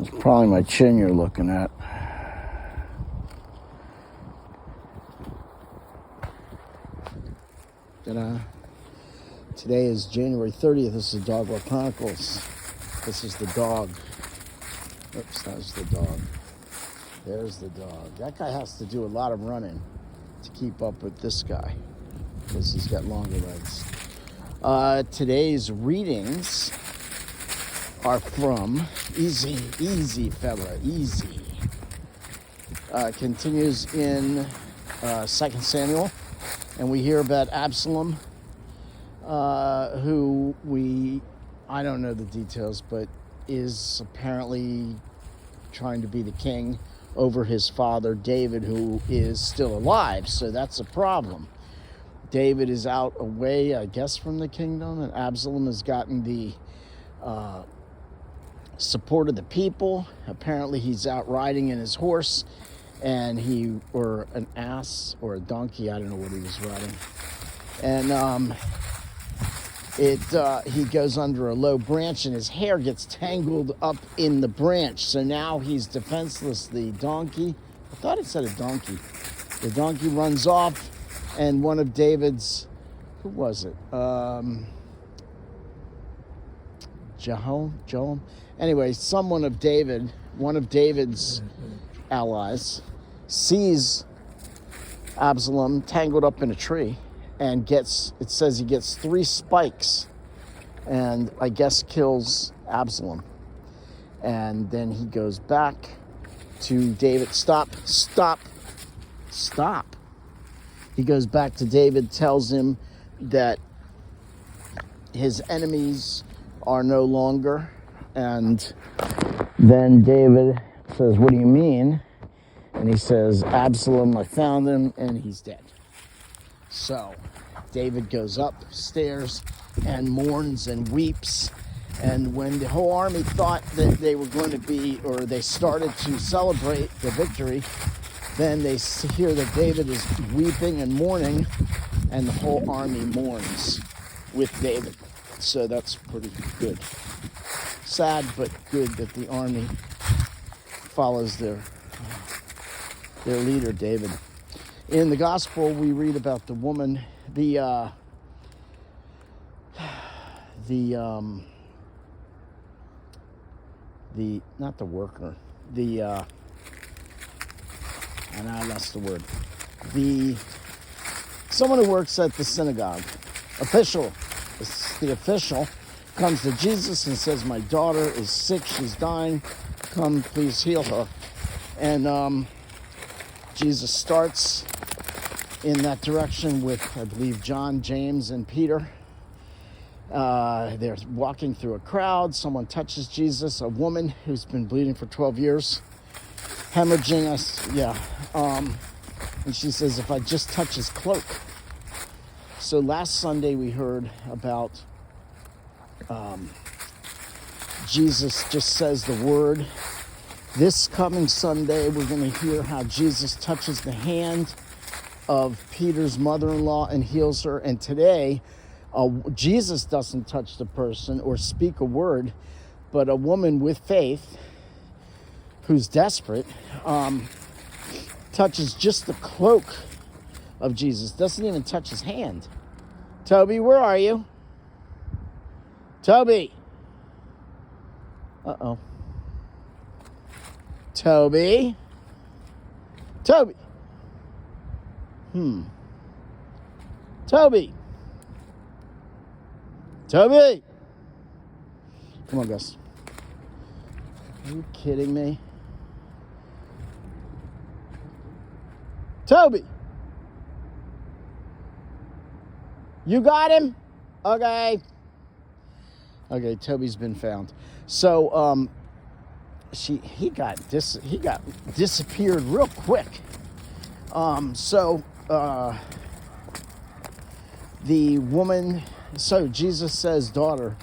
It's probably my chin you're looking at. Ta-da. Today is January 30th. This is Dog World Chronicles. This is the dog. Oops, that's the dog. There's the dog. That guy has to do a lot of running to keep up with this guy because he's got longer legs. Today's readings are from easy fella, easy. Continues in 2 Samuel, and we hear about Absalom, who I don't know the details, but is apparently trying to be the king over his father David, who is still alive, so that's a problem. David is out away, I guess, from the kingdom, and Absalom has gotten the support of the people. Apparently he's out riding in his horse, and or an ass or a donkey, I don't know what he was riding, and he goes under a low branch and his hair gets tangled up in the branch, so now he's defenseless. The donkey, I thought it said a donkey, the donkey runs off, and one of David's, who was it, Joel? Anyway, one of David's allies sees Absalom tangled up in a tree and it says he gets 3 spikes and I guess kills Absalom. And then he goes back to David. Stop. He goes back to David, tells him that his enemies are no longer. And then David says, "What do you mean?" And he says, "Absalom, I found him and he's dead." So David goes upstairs and mourns and weeps. And when the whole army thought that they were going to they started to celebrate the victory, then they hear that David is weeping and mourning, and the whole army mourns with David. So that's pretty good. Sad, but good that the army follows their leader, David. In the gospel, we read about the woman, not the worker, that's the word. Someone who works at the synagogue, the official comes to Jesus and says, "My daughter is sick, she's dying, come please heal her." And Jesus starts in that direction with, I believe, John, James, and Peter. They're walking through a crowd. Someone touches Jesus, a woman who's been bleeding for 12 years, hemorrhaging us, and she says, "If I just touch his cloak." So last Sunday we heard about Jesus just says the word. This coming Sunday we're going to hear how Jesus touches the hand of Peter's mother-in-law and heals her. And today Jesus doesn't touch the person or speak a word, but a woman with faith who's desperate touches just the cloak of Jesus, doesn't even touch his hand. Tobi, where are you? Tobi. Uh-oh. Tobi. Tobi. Tobi. Tobi. Come on, Gus. Are you kidding me? Tobi. You got him? Okay. Okay, Tobi's been found. So he got disappeared real quick. The woman, so Jesus says, "Daughter,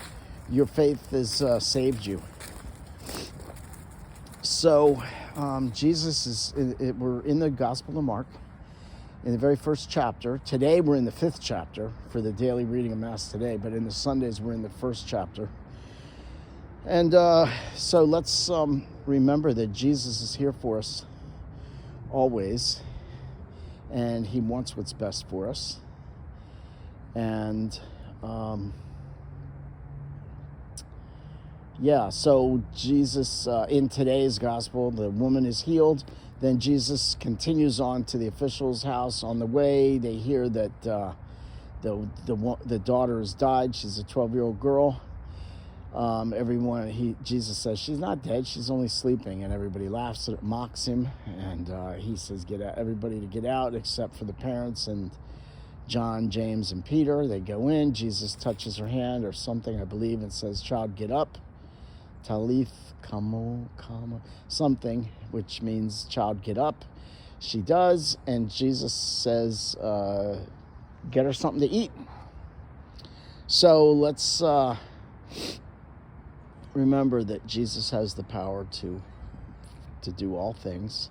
your faith has saved you." So Jesus we're in the Gospel of Mark, in the very first chapter. Today we're in the 5th chapter for the daily reading of Mass today, but in the Sundays we're in the 1st chapter. And so let's remember that Jesus is here for us always, and he wants what's best for us. And so Jesus, in today's gospel, the woman is healed. Then Jesus continues on to the official's house. On the way, they hear that the daughter has died. She's a 12-year-old girl. Jesus says she's not dead, she's only sleeping, and everybody laughs at it, mocks him, and he says everybody to get out except for the parents and John, James, and Peter. They go in. Jesus touches her hand or something, I believe, and says, "Child, get up." Talith kamo, something, which means child, get up. She does, and Jesus says, get her something to eat. So let's remember that Jesus has the power to do all things.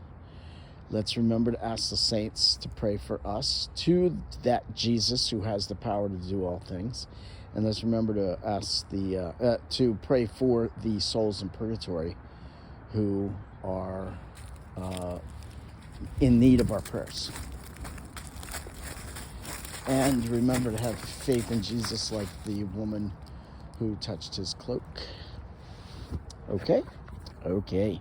Let's remember to ask the saints to pray for us, to that Jesus who has the power to do all things. And let's remember to ask to pray for the souls in purgatory who are in need of our prayers. And remember to have faith in Jesus like the woman who touched his cloak. Okay? Okay.